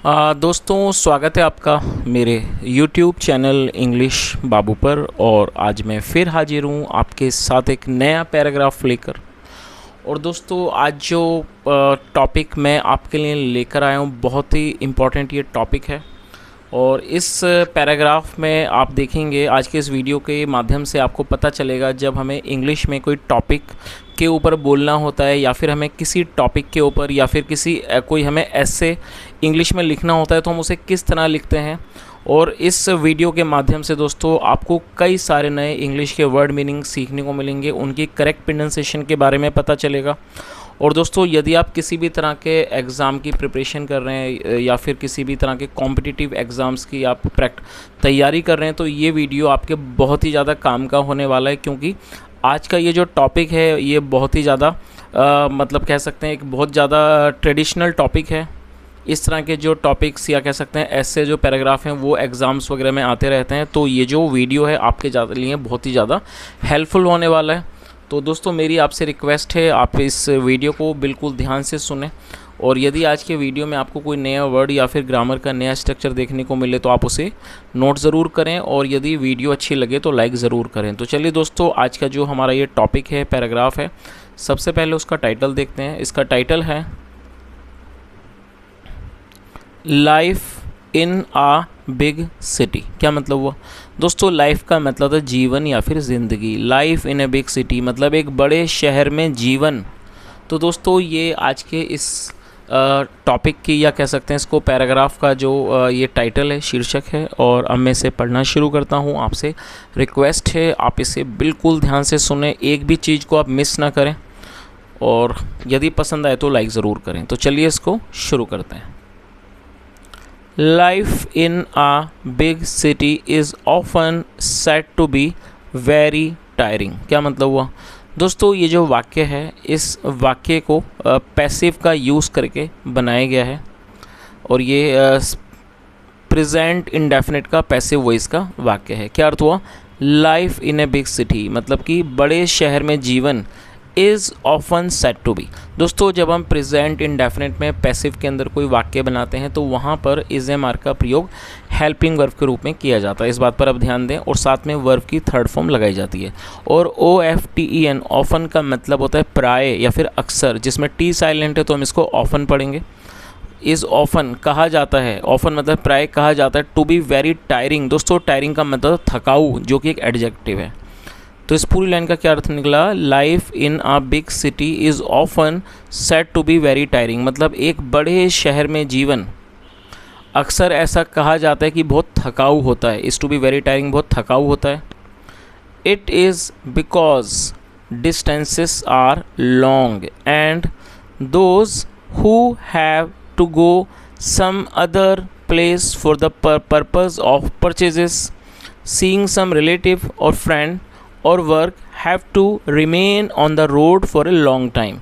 दोस्तों, स्वागत है आपका मेरे YouTube चैनल इंग्लिश बाबू पर। और आज मैं फिर हाजिर हूँ आपके साथ एक नया पैराग्राफ लेकर। और दोस्तों, आज जो टॉपिक मैं आपके लिए लेकर आया हूँ, बहुत ही इम्पॉर्टेंट ये टॉपिक है। और इस पैराग्राफ में आप देखेंगे, आज के इस वीडियो के माध्यम से आपको पता चलेगा, जब हमें इंग्लिश में कोई टॉपिक के ऊपर बोलना होता है या फिर हमें किसी टॉपिक के ऊपर या फिर कोई हमें ऐसे इंग्लिश में लिखना होता है तो हम उसे किस तरह लिखते हैं। और इस वीडियो के माध्यम से दोस्तों आपको कई सारे नए इंग्लिश के वर्ड मीनिंग सीखने को मिलेंगे, उनकी करेक्ट प्रोनाउंसिएशन के बारे में पता चलेगा। और दोस्तों, यदि आप किसी भी तरह के एग्ज़ाम की प्रिपरेशन कर रहे हैं या फिर किसी भी तरह के कॉम्पिटिटिव एग्ज़ाम्स की आप तैयारी कर रहे हैं, तो ये वीडियो आपके बहुत ही ज़्यादा काम का होने वाला है। क्योंकि आज का ये जो टॉपिक है, ये बहुत ही ज़्यादा मतलब कह सकते हैं एक बहुत ज़्यादा ट्रेडिशनल टॉपिक है। इस तरह के जो टॉपिक्स या कह सकते हैं ऐसे जो पैराग्राफ हैं वो एग्ज़ाम्स वगैरह में आते रहते हैं। तो ये जो वीडियो है आपके लिए बहुत ही ज़्यादा हेल्पफुल होने वाला है। तो दोस्तों, मेरी आपसे रिक्वेस्ट है, आप इस वीडियो को बिल्कुल ध्यान से सुनें। और यदि आज के वीडियो में आपको कोई नया वर्ड या फिर ग्रामर का नया स्ट्रक्चर देखने को मिले तो आप उसे नोट ज़रूर करें। और यदि वीडियो अच्छी लगे तो लाइक ज़रूर करें। तो चलिए दोस्तों, आज का जो हमारा ये टॉपिक है, पैराग्राफ है, सबसे पहले उसका टाइटल देखते हैं। इसका टाइटल है life in a big city. क्या मतलब हुआ दोस्तों? लाइफ का मतलब है जीवन या फिर ज़िंदगी। Life in a big city मतलब एक बड़े शहर में जीवन। तो दोस्तों, ये आज के इस टॉपिक की या कह सकते हैं इसको पैराग्राफ का जो ये टाइटल है, शीर्षक है। और अब मैं इसे पढ़ना शुरू करता हूँ। आपसे रिक्वेस्ट है, आप इसे बिल्कुल ध्यान से सुने, एक भी चीज़ को आप मिस ना करें। और यदि पसंद आए तो लाइक ज़रूर करें। तो चलिए इसको शुरू करते हैं। Life in a big city is often said to be very tiring। क्या मतलब हुआ दोस्तों? ये जो वाक्य है, इस वाक्य को पैसिव का यूज़ करके बनाया गया है। और ये प्रेजेंट इंडेफिनिट का पैसिव वॉइस का वाक्य है। क्या अर्थ हुआ? Life in a big city मतलब कि बड़े शहर में जीवन is often said to be. दोस्तों, जब हम प्रेजेंट इंडेफिनिट में पैसिव के अंदर कोई वाक्य बनाते हैं तो वहाँ पर इज ए मार्क का प्रयोग हेल्पिंग वर्ब के रूप में किया जाता है। इस बात पर अब ध्यान दें। और साथ में वर्ब की थर्ड फॉर्म लगाई जाती है। और OFTEN ऑफन का मतलब होता है प्राय या फिर अक्सर, जिसमें टी साइलेंट है तो हम इसको ऑफन पढ़ेंगे। इज़ ऑफन कहा जाता है, ऑफन मतलब प्राय कहा जाता है। टू बी वेरी टायरिंग, दोस्तों टायरिंग का मतलब थकाऊ, जो कि एक एडजेक्टिव है। तो इस पूरी लाइन का क्या अर्थ निकला? Life in a big city is often said to be very tiring मतलब एक बड़े शहर में जीवन अक्सर ऐसा कहा जाता है कि बहुत थकाऊ होता है। Is to be very tiring बहुत थकाऊ होता है। It is because distances are long and those who have to go some other place for the purpose of purchases, seeing some relative or friend or work have to remain on the road for a long time,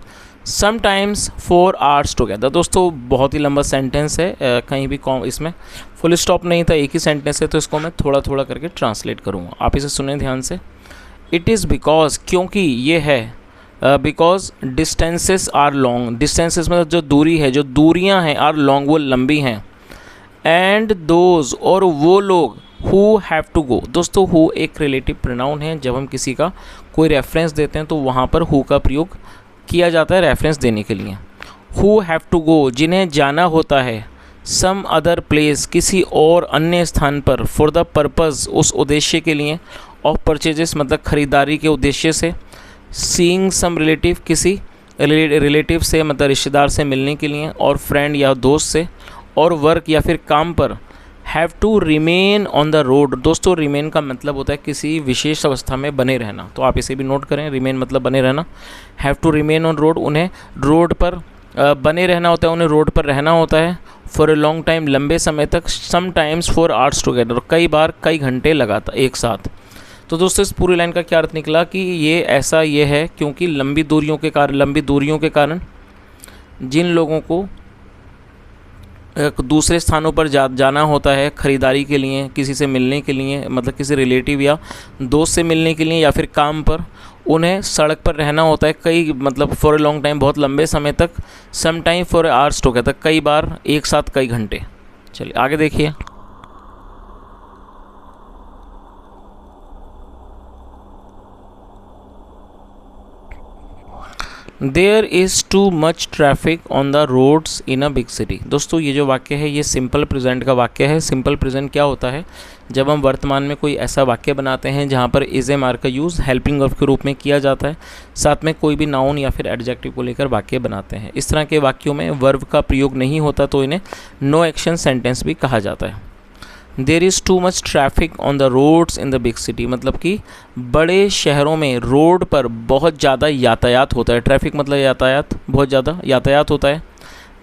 sometimes 4 hours together. दोस्तों, बहुत ही लंबा sentence है, कहीं भी इसमें full stop नहीं था, एक ही सेंटेंस है। तो इसको मैं थोड़ा थोड़ा करके ट्रांसलेट करूँगा, आप इसे सुने ध्यान से। इट इज़ बिकॉज क्योंकि ये है, because distances are long, distances मतलब जो दूरी है, जो दूरियाँ हैं, आर लॉन्ग वो लंबी हैं। एंड दोज और वो लोग, हु हैव टू गो। दोस्तों, हु एक रिलेटिव प्रोनाउन है। जब हम किसी का कोई रेफरेंस देते हैं तो वहाँ पर हु का प्रयोग किया जाता है रेफरेंस देने के लिए। हु हैव टू गो जिन्हें जाना होता है, सम अदर प्लेस किसी और अन्य स्थान पर, फॉर द पर्पज़ उस उद्देश्य के लिए, ऑफ परचेजेस मतलब खरीदारी के उद्देश्य से, सीइंग सम रिलेटिव किसी रिलेटिव से मतलब रिश्तेदार से मिलने के लिए, और फ्रेंड या दोस्त से, और वर्क या फिर काम पर, have to remain on the road. दोस्तों, रिमेन का मतलब होता है किसी विशेष अवस्था में बने रहना। तो आप इसे भी नोट करें, रिमेन मतलब बने रहना। Have to remain on road, उन्हें रोड पर बने रहना होता है, उन्हें रोड पर रहना होता है। फॉर ए लॉन्ग टाइम लंबे समय तक, समटाइम्स 4 hours टुगेदर कई बार कई घंटे लगातार एक साथ। तो दोस्तों, इस पूरी लाइन का क्या अर्थ निकला कि ये ऐसा ये है क्योंकि लंबी दूरियों के कारण जिन लोगों को दूसरे स्थानों पर जाना होता है ख़रीदारी के लिए, किसी से मिलने के लिए मतलब किसी रिलेटिव या दोस्त से मिलने के लिए या फिर काम पर, उन्हें सड़क पर रहना होता है कई मतलब फॉर ए लॉन्ग टाइम बहुत लंबे समय तक, some time for hours together कई बार एक साथ कई घंटे। चलिए आगे देखिए। There is too much traffic on the roads in a big city. दोस्तों ये जो वाक्य है ये सिंपल प्रेजेंट का वाक्य है। सिंपल प्रेजेंट क्या होता है? जब हम वर्तमान में कोई ऐसा वाक्य बनाते हैं जहाँ पर इज़ ए मार का यूज़ हेल्पिंग वर्ब के रूप में किया जाता है, साथ में कोई भी नाउन या फिर एडजेक्टिव को लेकर वाक्य बनाते हैं। इस तरह के वाक्यों में वर्ब का प्रयोग नहीं होता तो इन्हें नो एक्शन सेंटेंस भी कहा जाता है। There is too much traffic on the roads in the big city, मतलब कि बड़े शहरों में रोड पर बहुत ज़्यादा यातायात होता है। ट्रैफिक मतलब यातायात, बहुत ज़्यादा यातायात होता है।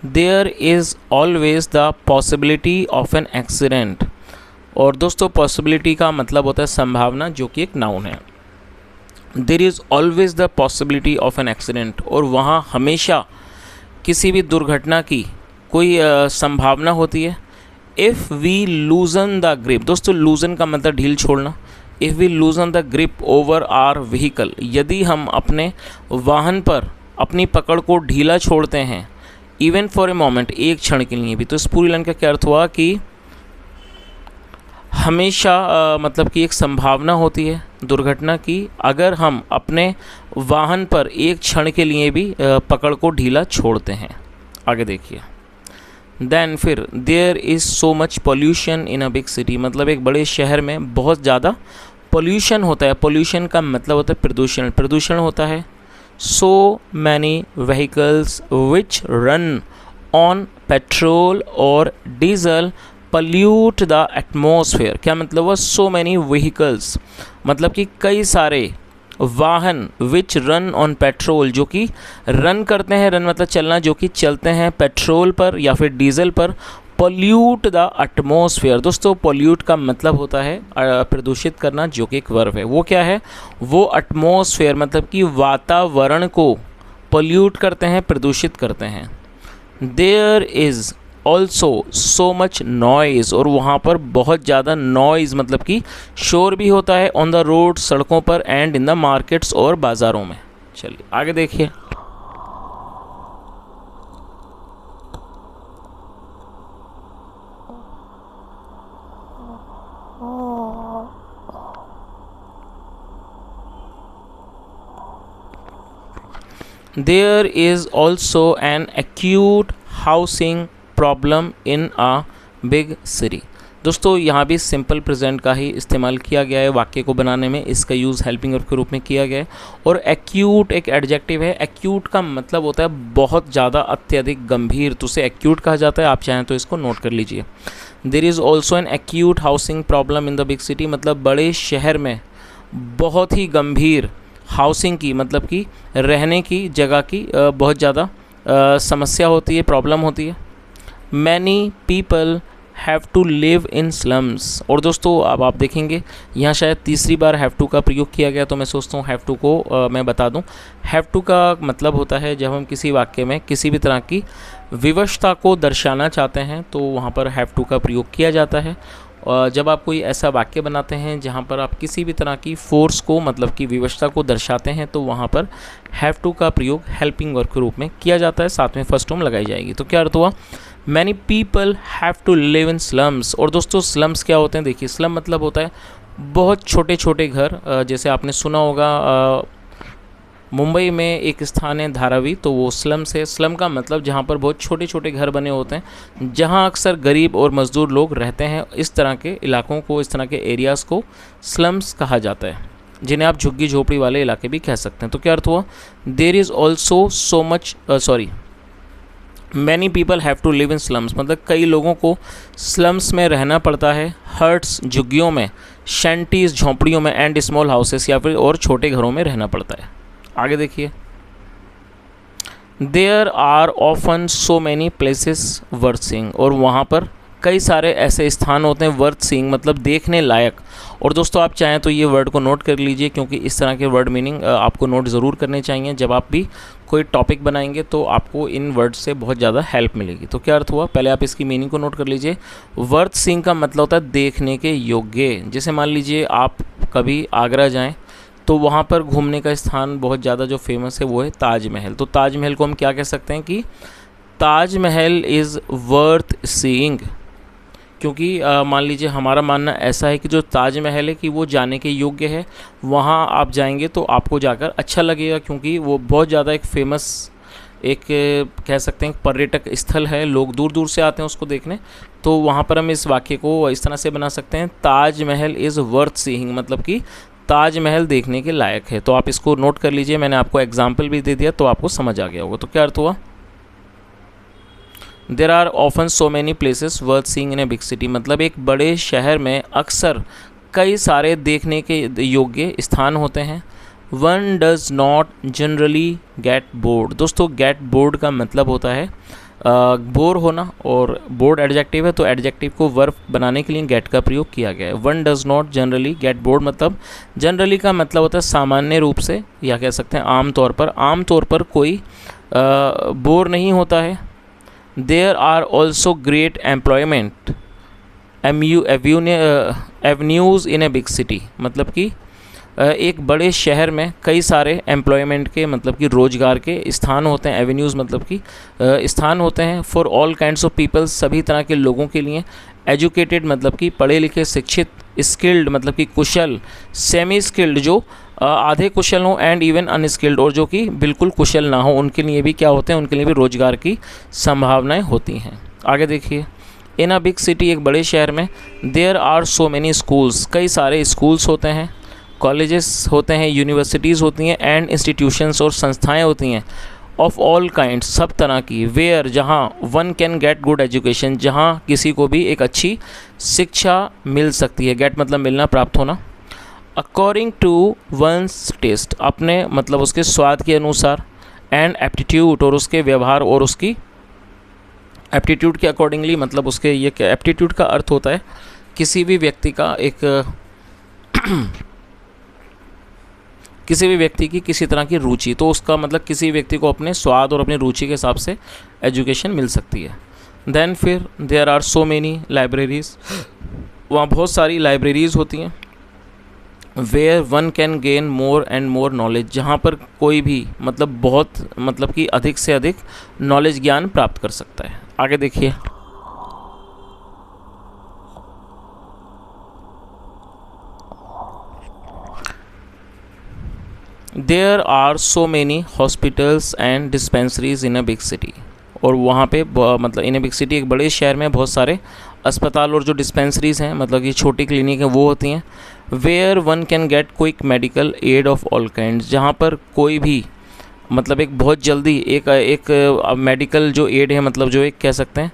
There is always the possibility of an accident, और दोस्तों पॉसिबिलिटी का मतलब होता है संभावना, जो कि एक नाउन है। There is always the possibility of an accident, और वहाँ हमेशा किसी भी दुर्घटना की कोई संभावना होती है। If we loosen the grip, दोस्तों लूजन का मतलब ढील छोड़ना। If we loosen the grip over our vehicle, यदि हम अपने वाहन पर अपनी पकड़ को ढीला छोड़ते हैं, इवन फॉर ए मोमेंट, एक क्षण के लिए भी। तो इस पूरी लाइन का क्या अर्थ हुआ कि हमेशा मतलब कि एक संभावना होती है दुर्घटना की अगर हम अपने वाहन पर एक क्षण के लिए भी पकड़ को ढीला छोड़ते हैं। आगे देखिए। देन फिर there is so much pollution in a big city, मतलब एक बड़े शहर में बहुत ज़्यादा पोल्यूशन होता है। पोल्यूशन का मतलब होता है प्रदूषण, प्रदूषण होता है। So many vehicles which run on petrol और डीजल पल्यूट द एटमॉस्फेयर। क्या मतलब हुआ? सो मैनी व्हीकल्स, मतलब कि कई सारे वाहन, विच रन ऑन पेट्रोल, जो कि रन करते हैं, रन मतलब चलना, जो कि चलते हैं पेट्रोल पर या फिर डीजल पर। पॉल्यूट द एटमॉस्फेयर, दोस्तों पॉल्यूट का मतलब होता है प्रदूषित करना, जो कि एक वर्ब है। वो क्या है? वो एटमॉस्फेयर मतलब कि वातावरण को पॉल्यूट करते हैं, प्रदूषित करते हैं। There is also so much noise, और वहाँ पर बहुत ज़्यादा नॉइज़ मतलब कि शोर भी होता है। ऑन द रोड, सड़कों पर, एंड इन द मार्केट्स, और बाज़ारों में। चलिए आगे देखिए। There is also an acute housing problem in a big city. दोस्तों यहाँ भी सिंपल प्रेजेंट का ही इस्तेमाल किया गया है वाक्य को बनाने में। इसका यूज़ हेल्पिंग वर्ब के रूप में किया गया है। और एक्यूट एक एडजेक्टिव है। एक्यूट का मतलब होता है बहुत ज़्यादा, अत्यधिक गंभीर, तो उसे एक्यूट कहा जाता है। आप चाहें तो इसको नोट कर लीजिए। There is also an acute housing problem in the big city, मतलब बड़े शहर में बहुत ही गंभीर हाउसिंग की, मतलब कि रहने की जगह की बहुत ज़्यादा समस्या होती है, प्रॉब्लम होती है। Many people have to live in slums, और दोस्तों अब आप देखेंगे यहाँ शायद तीसरी बार हैव टू का प्रयोग किया गया, तो मैं सोचता हूँ हैव टू को मैं बता दूँ। हैव टू का मतलब होता है जब हम किसी वाक्य में किसी भी तरह की विवशता को दर्शाना चाहते हैं तो वहाँ पर हैव टू का प्रयोग किया जाता है। जब आप कोई ऐसा वाक्य बनाते हैं जहाँ पर आप किसी भी तरह की फोर्स को, मतलब कि विवशता को दर्शाते हैं, तो वहाँ पर हैव टू का प्रयोग हेल्पिंग वर्ब के रूप में किया जाता है। साथ में फर्स्ट टर्म लगाई जाएगी। तो क्या अर्थ हुआ? Many people have to live in slums. और दोस्तों स्लम्स क्या होते हैं? देखिए स्लम मतलब होता है बहुत छोटे छोटे घर। जैसे आपने सुना होगा मुंबई में एक स्थान है धारावी, तो वो स्लम से, स्लम का मतलब जहाँ पर बहुत छोटे छोटे घर बने होते हैं, जहाँ अक्सर गरीब और मज़दूर लोग रहते हैं। इस तरह के इलाकों को, इस तरह के एरियाज़ को स्लम्स कहा जाता है, जिन्हें आप झुग्गी झोपड़ी वाले इलाके भी कह सकते हैं। तो क्या अर्थ हुआ? There is also so much many people have to live in slums, मतलब कई लोगों को स्लम्स में रहना पड़ता है। हर्ट्स झुग्गियों में, शैंटीज़ झोंपड़ियों में, एंड स्मॉल हाउसेस या फिर और छोटे घरों में रहना पड़ता है। आगे देखिए। There are often so many places worth seeing, और वहाँ पर कई सारे ऐसे स्थान होते हैं वर्थ सीइंग मतलब देखने लायक। और दोस्तों आप चाहें तो ये वर्ड को नोट कर लीजिए, क्योंकि इस तरह के वर्ड मीनिंग आपको नोट ज़रूर करने चाहिए। जब आप भी कोई टॉपिक बनाएंगे तो आपको इन वर्ड से बहुत ज़्यादा हेल्प मिलेगी। तो क्या अर्थ हुआ? पहले आप इसकी मीनिंग को नोट कर लीजिए। वर्थ सीइंग का मतलब होता है देखने के योग्य। जैसे मान लीजिए आप कभी आगरा जाएँ तो वहाँ पर घूमने का स्थान बहुत ज़्यादा जो फेमस है वो है ताजमहल। तो ताजमहल को हम क्या कह सकते हैं कि ताजमहल इज़ वर्थ सीइंग। क्योंकि मान लीजिए हमारा मानना ऐसा है कि जो ताजमहल है कि वो जाने के योग्य है, वहाँ आप जाएंगे तो आपको जाकर अच्छा लगेगा, क्योंकि वो बहुत ज़्यादा एक फेमस एक कह सकते हैं पर्यटक स्थल है, लोग दूर दूर से आते हैं उसको देखने। तो वहाँ पर हम इस वाक्य को इस तरह से बना सकते हैं, ताजमहल इज़ वर्थ सीइंग, मतलब कि ताजमहल देखने के लायक है। तो आप इसको नोट कर लीजिए, मैंने आपको एग्जाम्पल भी दे दिया तो आपको समझ आ गया होगा। तो क्या अर्थ हुआ, there are often so many places worth seeing in a big city, मतलब एक बड़े शहर में अक्सर कई सारे देखने के योग्य स्थान होते हैं। One does not generally get bored, दोस्तों गेट बोर्ड का मतलब होता है बोर होना, और बोर्ड एडजेक्टिव है तो एडजेक्टिव को वर्ब बनाने के लिए गेट का प्रयोग किया गया है। One does not generally get bored, मतलब जनरली का मतलब होता है सामान्य रूप से, या कह सकते हैं आमतौर पर कोई बोर नहीं होता है। There are also great employment avenues in a big city, मतलब कि एक बड़े शहर में कई सारे एम्प्लॉयमेंट के मतलब कि रोज़गार के स्थान होते हैं। एवेन्यूज़ मतलब कि स्थान होते हैं। For all kinds of peoples, सभी तरह के लोगों के लिए। एजुकेटेड मतलब कि पढ़े लिखे शिक्षित। स्किल्ड मतलब कि कुशल। सेमी स्किल्ड जो आधे कुशल हों, एंड इवन अनस्किल्ड और जो कि बिल्कुल कुशल ना हो, उनके लिए भी क्या होते हैं, उनके लिए भी रोज़गार की संभावनाएँ होती हैं। आगे देखिए, इन अ बिग सिटी, एक बड़े शहर में, there are so many schools, कई सारे स्कूल्स होते हैं, कॉलेजेस होते हैं, यूनिवर्सिटीज़ होती हैं, एंड इंस्टीट्यूशंस और संस्थाएं होती हैं, ऑफ ऑल काइंड, सब तरह की। वेयर, जहाँ, one can get good education, जहाँ किसी को भी एक अच्छी शिक्षा मिल सकती है। गेट मतलब मिलना, प्राप्त होना। अकॉर्डिंग टू वंस टेस्ट, अपने मतलब उसके स्वाद के अनुसार। एंड एप्टीट्यूड, और उसके व्यवहार और उसकी एप्टीट्यूड के अकॉर्डिंगली, मतलब उसके ये क्या, एप्टीट्यूड का अर्थ होता है किसी भी व्यक्ति का एक किसी भी व्यक्ति की किसी तरह की रुचि, तो उसका मतलब किसी व्यक्ति को अपने स्वाद और अपनी रुचि के हिसाब से एजुकेशन मिल सकती है। देन फिर there are so many libraries, वहाँ बहुत सारी लाइब्रेरीज़ होती हैं। Where one can gain more and more knowledge, जहाँ पर कोई भी मतलब बहुत मतलब कि अधिक से अधिक नॉलेज, ज्ञान प्राप्त कर सकता है। आगे देखिए, there are so many hospitals and dispensaries in a big city, और वहाँ पे मतलब इन अ बिग सिटी, एक बड़े शहर में बहुत सारे अस्पताल और जो डिस्पेंसरीज हैं मतलब कि छोटी क्लिनिक हैं वो होती हैं। Where one can get quick medical aid of all kind, जहाँ पर कोई भी मतलब एक बहुत जल्दी एक मेडिकल जो एड है, मतलब जो एक कह सकते हैं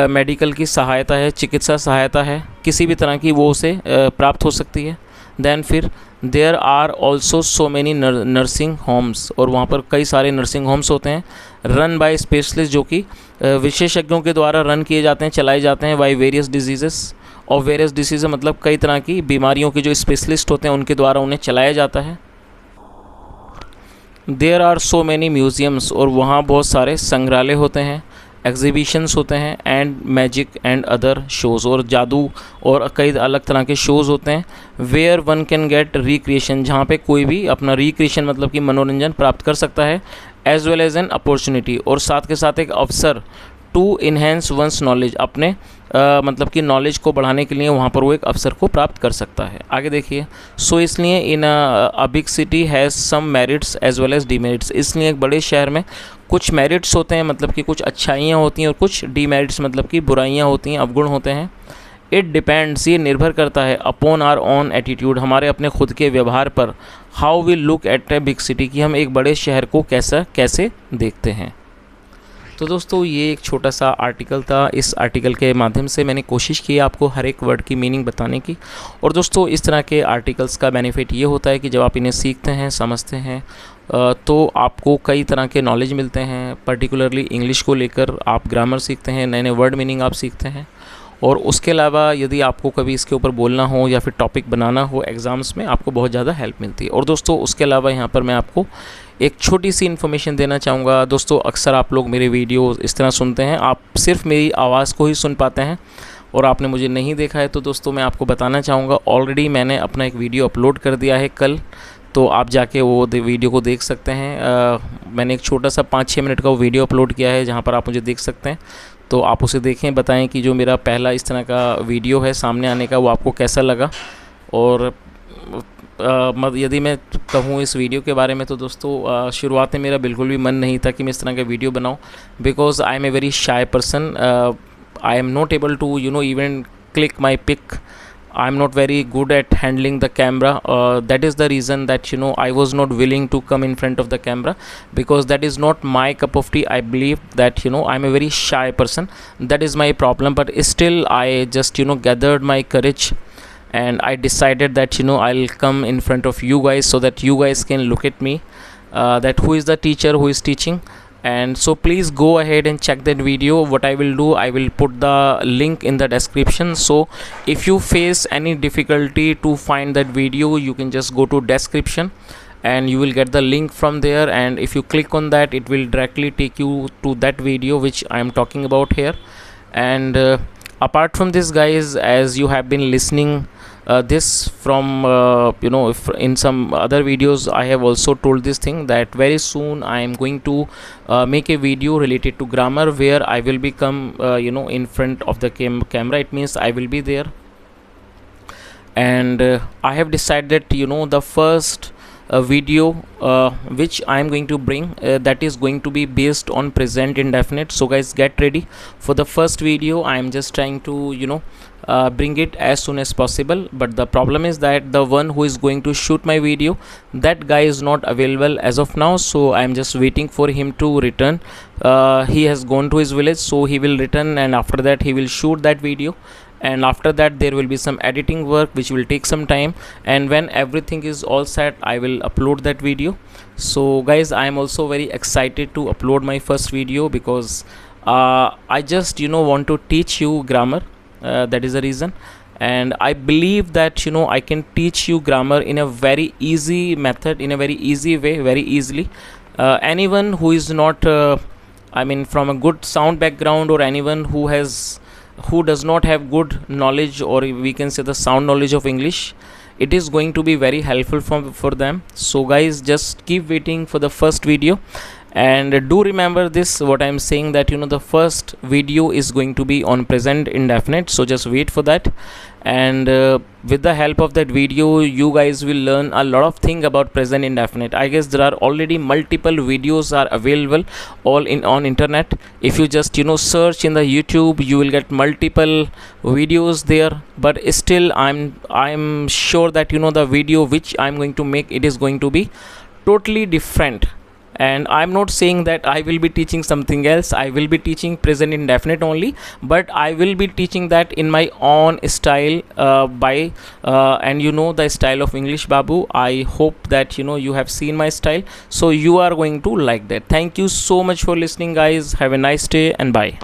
मेडिकल की सहायता है, चिकित्सा सहायता है, किसी भी तरह की वो उसे प्राप्त हो सकती है। देन फिर there are also so many nursing homes, और वहाँ पर कई सारे नर्सिंग होम्स होते हैं, रन बाय स्पेशलिस्ट, जो कि विशेषज्ञों के द्वारा रन किए जाते हैं, चलाए जाते हैं, बाय वेरियस डिजीज़ेस, और वेरियस डिसीज़ मतलब कई तरह की बीमारियों के जो स्पेशलिस्ट होते हैं उनके द्वारा उन्हें चलाया जाता है। There are so many museums, और वहाँ बहुत सारे संग्रहालय होते हैं, एग्जीबिशंस होते हैं, and magic and other shows, और जादू और कई अलग तरह के शोज़ होते हैं। Where one can get recreation, जहाँ पे कोई भी अपना रिक्रिएशन मतलब कि मनोरंजन प्राप्त कर सकता है, as well as an opportunity, और साथ के साथ एक अवसर, टू इन्हेंस वंस नॉलेज, अपने मतलब कि नॉलेज को बढ़ाने के लिए वहाँ पर वो एक अवसर को प्राप्त कर सकता है। आगे देखिए, सो इसलिए in a big city has some merits as well as demerits, इसलिए एक बड़े शहर में कुछ मेरिट्स होते हैं मतलब कि कुछ अच्छाइयाँ होती हैं, और कुछ डीमेरिट्स मतलब कि बुराइयाँ होती हैं, अवगुण होते हैं। इट डिपेंड्स, ये निर्भर करता है, अपॉन आवर ओन एटीट्यूड, हमारे अपने खुद के व्यवहार पर। How we look at a big city, कि हम एक बड़े शहर को कैसे देखते हैं। तो दोस्तों ये एक छोटा सा आर्टिकल था, इस आर्टिकल के माध्यम से मैंने कोशिश की आपको हर एक वर्ड की मीनिंग बताने की। और दोस्तों इस तरह के आर्टिकल्स का बेनिफिट ये होता है कि जब आप इन्हें सीखते हैं, समझते हैं, तो आपको कई तरह के नॉलेज मिलते हैं। पर्टिकुलरली इंग्लिश को लेकर आप ग्रामर सीखते हैं, नए नए वर्ड मीनिंग आप सीखते हैं। और उसके अलावा यदि आपको कभी इसके ऊपर बोलना हो या फिर टॉपिक बनाना हो एग्ज़ाम्स में, आपको बहुत ज़्यादा हेल्प मिलती है। और दोस्तों उसके अलावा यहाँ पर मैं आपको एक छोटी सी इन्फॉर्मेशन देना चाहूँगा। दोस्तों अक्सर आप लोग मेरे वीडियो इस तरह सुनते हैं, आप सिर्फ मेरी आवाज़ को ही सुन पाते हैं और आपने मुझे नहीं देखा है। तो दोस्तों मैं आपको बताना चाहूँगा, ऑलरेडी मैंने अपना एक वीडियो अपलोड कर दिया है कल, तो आप जाके वो वीडियो को देख सकते हैं। मैंने एक छोटा सा 5-6 मिनट का वो वीडियो अपलोड किया है जहाँ पर आप मुझे देख सकते हैं। तो आप उसे देखें, बताएं कि जो मेरा पहला इस तरह का वीडियो है सामने आने का वो आपको कैसा लगा। और यदि मैं कहूँ इस वीडियो के बारे में तो दोस्तों शुरुआत में मेरा बिल्कुल भी मन नहीं था कि मैं इस तरह का वीडियो बनाऊँ, because I am a very shy person. I am not able to even click my pic. I'm not very good at handling the camera. That is the reason that I was not willing to come in front of the camera, because that is not my cup of tea. I believe that I'm a very shy person. That is my problem. But still I just gathered my courage, and I decided that I'll come in front of you guys so that you guys can look at me, that who is the teacher who is teaching. And so please go ahead and check that video. What I will do, I will put the link in the description, so if you face any difficulty to find that video, you can just go to description and you will get the link from there, and if you click on that, it will directly take you to that video which I am talking about here. And apart from this, guys, as you have been listening this from if in some other videos I have also told this thing, that very soon I am going to make a video related to grammar, where I will become in front of the camera. It means I will be there, and I have decided the first video which I am going to bring, that is going to be based on present indefinite. So guys, get ready for the first video. I am just trying to bring it as soon as possible, but the problem is that the one who is going to shoot my video, that guy is not available as of now, so I am just waiting for him to return. He has gone to his village, so he will return, and after that he will shoot that video, and after that there will be some editing work which will take some time, and when everything is all set, I will upload that video. So guys, I am also very excited to upload my first video, because I just want to teach you grammar. That is the reason, and I believe that I can teach you grammar in a very easy method, in a very easy way, very easily. Anyone who is not from a good sound background, or anyone who does not have good knowledge, or we can say the sound knowledge of English, it is going to be very helpful for them. So guys, just keep waiting for the first video, and do remember this, what I am saying, that the first video is going to be on present indefinite. So just wait for that, and with the help of that video, you guys will learn a lot of things about present indefinite. I guess there are already multiple videos are available all on internet. If you just search in the YouTube, you will get multiple videos there, but still I'm sure that the video which I'm going to make, it is going to be totally different. And I'm not saying that I will be teaching something else. I will be teaching present indefinite only, but I will be teaching that in my own style, and the style of English Babu. I hope that you have seen my style, so you are going to like that. Thank you so much for listening, guys. Have a nice day, and bye.